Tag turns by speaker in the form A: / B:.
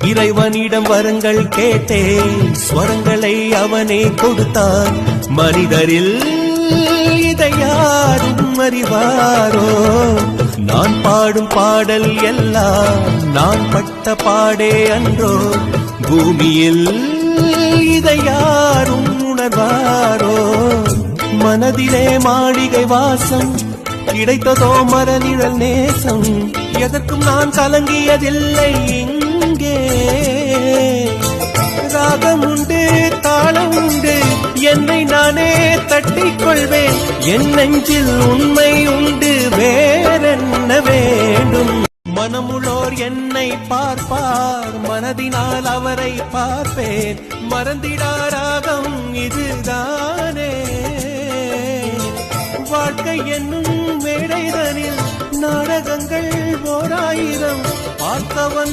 A: இறைவனிடம் வரங்கள் கேட்டேன், ஸ்வரங்களை அவனே கொடுத்தான். மனிதரில் இதை யாரும் அறிவாரோ? நான் பாடும் பாடல் எல்லாம் நான் பட்ட பாடே அன்றோ? பூமியில் இதை யாரும் உணர்வாரோ? மனதிலே மாளிகை வாசம், கிடைத்ததோ மரநிழல் நேசம். எதற்கும் நான் கலங்கியதில்லை இங்கே. ராகம் உண்டு, தாளம் உண்டு, என்னை நானே தட்டிக் கொள்வேன். என் நெஞ்சில் உண்மை உண்டு, வேறென்ன வேண்டும்? மனமுள்ளோர் என்னை பார்ப்பார், மனதினால் அவரை பார்ப்பேன். மறந்திடா ராகம் இதுதானே. வாழ்க்கை என்னும் மேடைதனில் நாடகங்கள் 1000 பார்த்தவன்